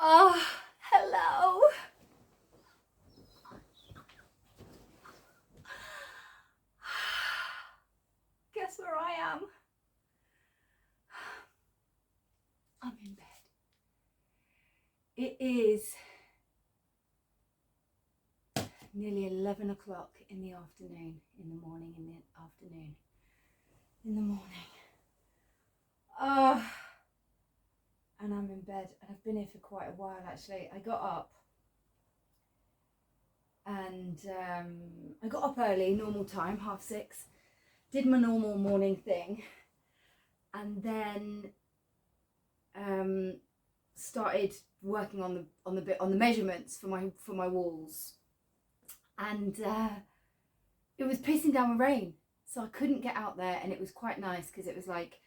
Oh, hello. Guess where I am? I'm in bed. It is nearly 11 o'clock in the afternoon, in the morning. And I'm in bed, and I've been here for quite a while actually. I got up and I got up early, normal time, 6:30, did my normal morning thing, and then started working on the measurements for my walls, and it was pissing down with rain, so I couldn't get out there, and it was quite nice because it was like,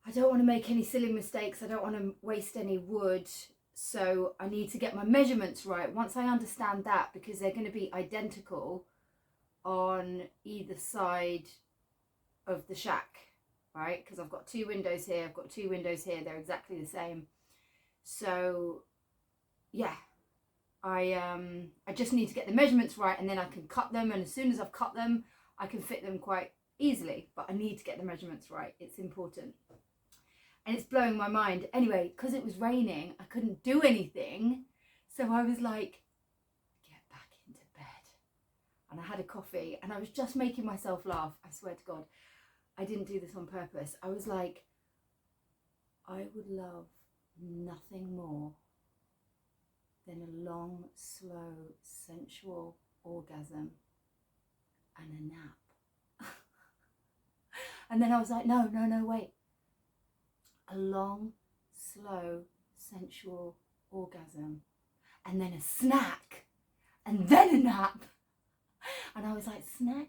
I don't want to make any silly mistakes, I don't want to waste any wood, so I need to get my measurements right. Once I understand that, because they're going to be identical on either side of the shack, right? Because I've got 2 windows here, I've got 2 windows here, they're exactly the same. So yeah, I just need to get the measurements right, and then I can cut them, and as soon as I've cut them I can fit them quite easily, but I need to get the measurements right. It's important, and it's blowing my mind. Anyway, because it was raining, I couldn't do anything, so I was like, get back into bed. And I had a coffee, and I was just making myself laugh. I swear to God, I didn't do this on purpose. I was like, I would love nothing more than a long, slow, sensual orgasm and a nap. And then I was like, no, wait. A long, slow, sensual orgasm, and then a snack, and then a nap. And I was like, snack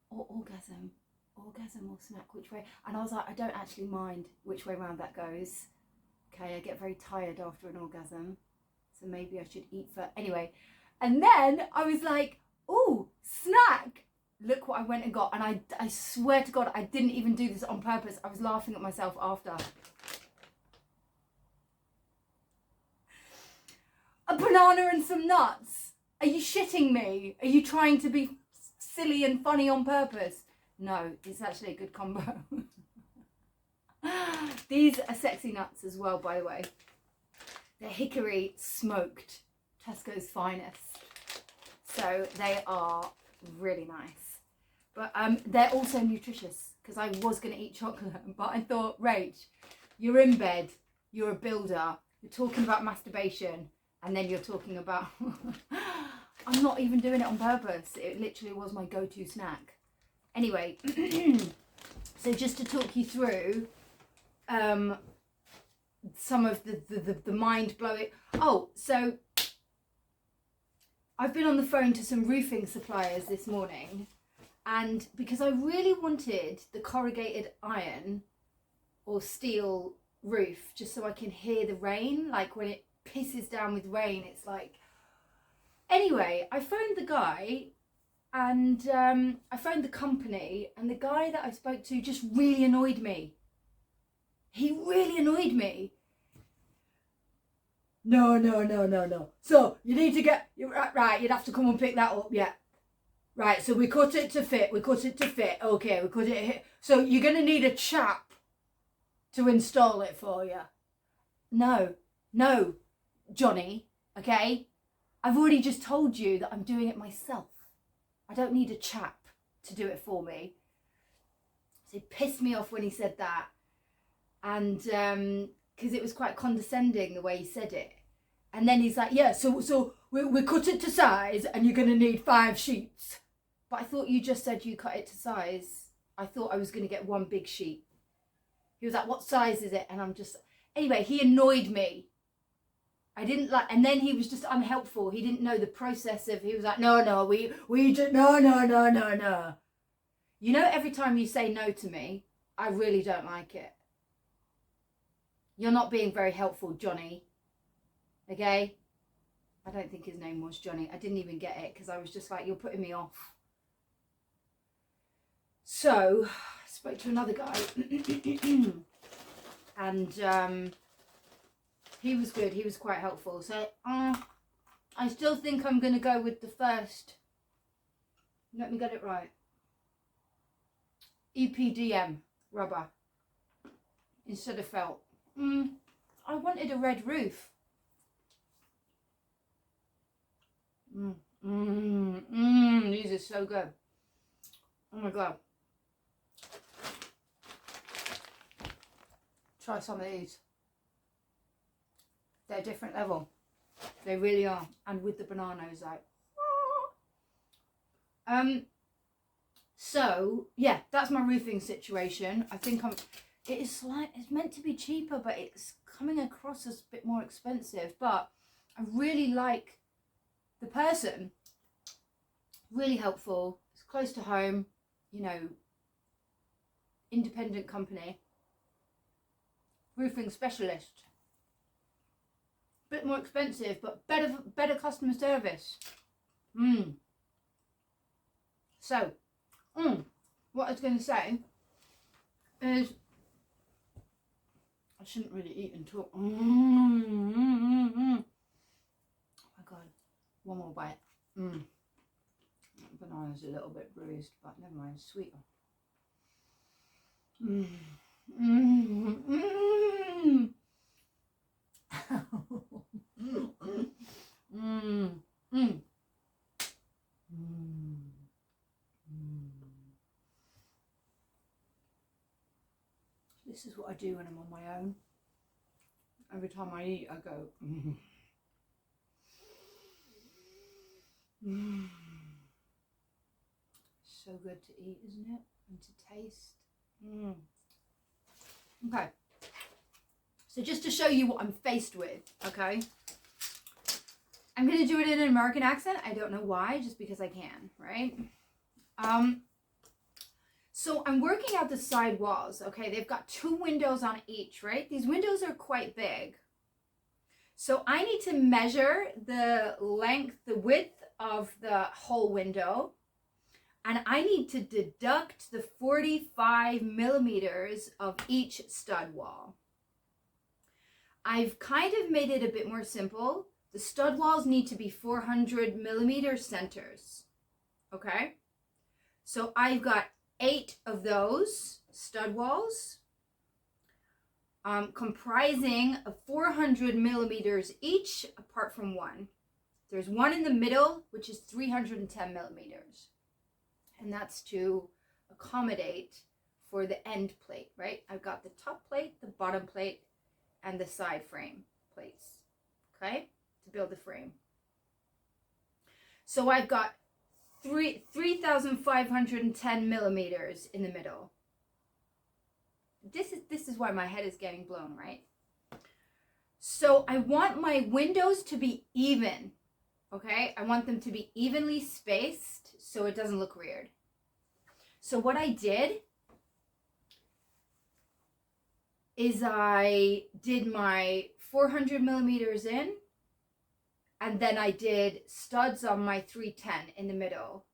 or orgasm? Orgasm or snack, which way? And I was like, I don't actually mind which way around that goes. Okay, I get very tired after an orgasm, so maybe I should eat first. Anyway, and then I was like, oh, snack. Look what I went and got. And I swear to God, I didn't even do this on purpose. I was laughing at myself after. A banana and some nuts. Are you shitting me? Are you trying to be silly and funny on purpose? No, it's actually a good combo. These are sexy nuts as well, by the way. They're hickory smoked, Tesco's finest. So they are really nice. But they're also nutritious, because I was going to eat chocolate, but I thought, Rach, you're in bed, you're a builder, you're talking about masturbation, and then you're talking about... I'm not even doing it on purpose. It literally was my go-to snack. Anyway, so just to talk you through some of the mind-blowing... Oh, so I've been on the phone to some roofing suppliers this morning, and because I really wanted the corrugated iron or steel roof, just so I can hear the rain, like when it pisses down with rain, it's like... Anyway, I phoned the guy, and I phoned the company, and the guy that I spoke to just really annoyed me. He really annoyed me. No. So you need to get... Right, you'd have to come and pick that up, yeah. Right, so we cut it to fit. Okay, we cut it. So you're going to need a chap to install it for you. No, Johnny, okay? I've already just told you that I'm doing it myself. I don't need a chap to do it for me. So he pissed me off when he said that. And because it was quite condescending the way he said it. And then he's like, yeah, so we cut it to size, and you're going to need 5 sheets. But I thought you just said you cut it to size. I thought I was going to get 1 big sheet. He was like, what size is it? And I'm just... Anyway, he annoyed me. I didn't like... And then he was just unhelpful. He didn't know the process of... He was like, no, we just... No. You know, every time you say no to me, I really don't like it. You're not being very helpful, Johnny. Okay? I don't think his name was Johnny. I didn't even get it, because I was just like, you're putting me off. So, I spoke to another guy, and he was good. He was quite helpful. So I still think I'm going to go with the first. Let me get it right. EPDM rubber instead of felt. I wanted a red roof. These are so good. Oh my god. Try some of these. They're a different level. They really are. And with the banana, I was like, so yeah, that's my roofing situation. I think it's meant to be cheaper, but it's coming across as a bit more expensive. But I really like the person. Really helpful. It's close to home, you know, independent company. Roofing specialist. Bit more expensive, but better customer service. So, what I was going to say is, I shouldn't really eat and talk. Oh my god, one more bite. Banana's a little bit bruised, but never mind, it's sweeter. This is what I do when I'm on my own. Every time I eat, I go. So good to eat, isn't it? And to taste. Okay. So just to show you what I'm faced with, okay? I'm going to do it in an American accent. I don't know why, just because I can, right? So I'm working out the side walls, okay? They've got 2 windows on each, right? These windows are quite big. So I need to measure the length, the width of the whole window. And I need to deduct the 45 millimeters of each stud wall. I've kind of made it a bit more simple. The stud walls need to be 400 millimeter centers, okay? So I've got 8 of those stud walls, comprising of 400 millimeters each, apart from one. There's one in the middle, which is 310 millimeters. And that's to accommodate for the end plate, right? I've got the top plate, the bottom plate, and the side frame plates, okay? To build the frame. So I've got 3,510 millimeters in the middle. This is why my head is getting blown, right? So I want my windows to be even, okay? I want them to be evenly spaced so it doesn't look weird. So what I did is I did my 400 millimeters in, and then I did studs on my 310 in the middle.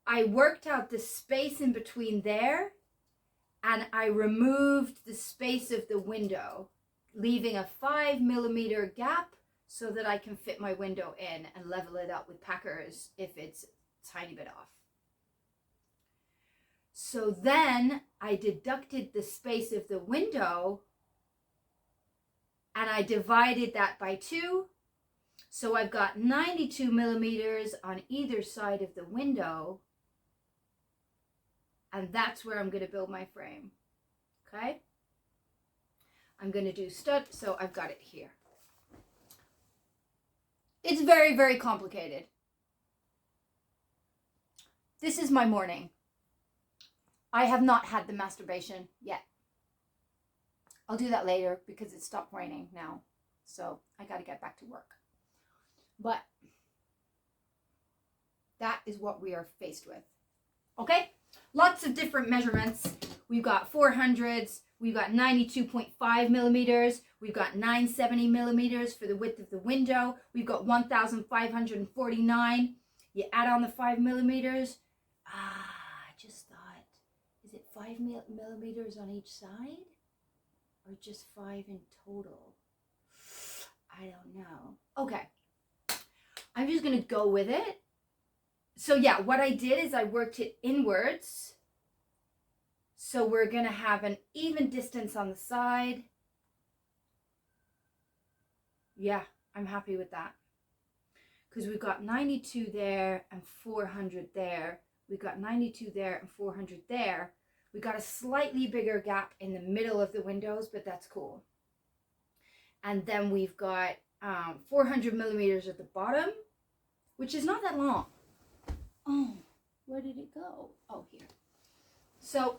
I worked out the space in between there, and I removed the space of the window, leaving a 5 millimeter gap so that I can fit my window in and level it up with packers if it's a tiny bit off. So then I deducted the space of the window and I divided that by 2. So I've got 92 millimeters on either side of the window. And that's where I'm going to build my frame. Okay? I'm going to do stud. So I've got it here. It's very, very complicated. This is my morning. I have not had the masturbation yet. I'll do that later because it stopped raining now. So I got to get back to work. But that is what we are faced with. Okay? Lots of different measurements. We've got 400s. We've got 92.5 millimeters. We've got 970 millimeters for the width of the window. We've got 1,549. You add on the 5 millimeters. I just thought, is it 5 millimeters on each side? or just 5 in total? I don't know. Okay. I'm just going to go with it. So yeah, what I did is I worked it inwards. So we're going to have an even distance on the side. Yeah, I'm happy with that. Because we've got 92 there and 400 there. We've got 92 there and 400 there. We got a slightly bigger gap in the middle of the windows, but that's cool. And then we've got 400 millimeters at the bottom, which is not that long. Oh, where did it go? Oh, here. So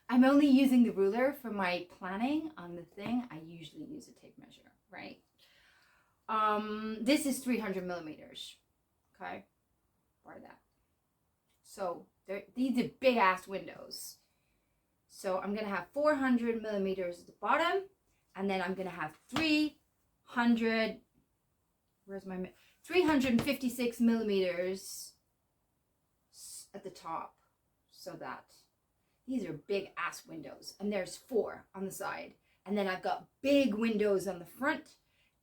I'm only using the ruler for my planning on the thing. I usually use a tape measure, right? This is 300 millimeters. Okay, or that. So these are big ass windows. So I'm gonna have 400 millimeters at the bottom, and then I'm gonna have 356 millimeters at the top. So that these are big ass windows, and there's 4 on the side, and then I've got big windows on the front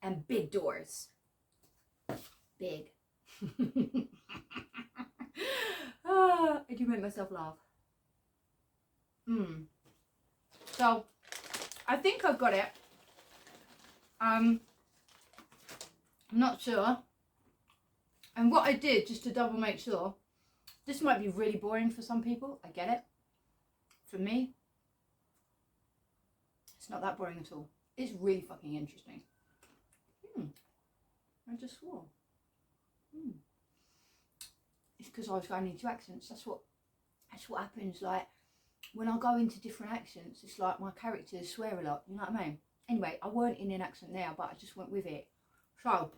and big doors. Big. I do make myself laugh. So I think I've got it. I'm not sure. And what I did, just to double make sure, this might be really boring for some people. I get it. For me, it's not that boring at all. It's really fucking interesting. I just swore. It's because I was going into accents. That's what happens. Like when I go into different accents, it's like my characters swear a lot. You know what I mean? Anyway, I weren't in an accent there, but I just went with it. So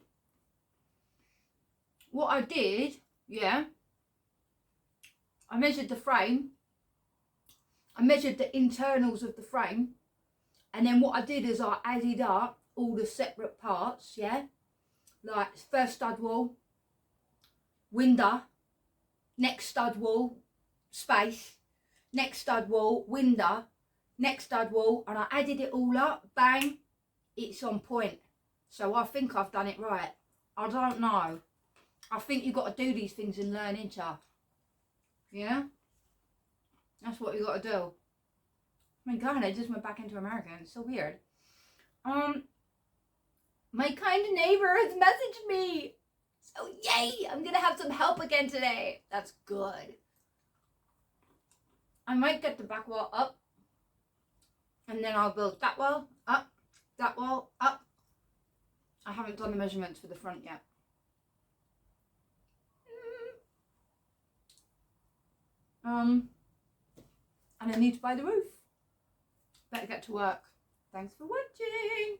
what I did, yeah, I measured the frame. I measured the internals of the frame, and then what I did is I added up all the separate parts, yeah, like first stud wall, window, next stud wall, space, next stud wall, window, next stud wall, and I added it all up, bang, it's on point. So I think I've done it right. I don't know. I think you've got to do these things and learn, ain't ya? Yeah? That's what you got to do. Oh my God, I just went back into American. It's so weird. My kind neighbor has messaged me. So yay, I'm going to have some help again today. That's good. I might get the back wall up. And then I'll build that wall up, that wall up. I haven't done the measurements for the front yet. And I need to buy the roof. Better get to work. Thanks for watching.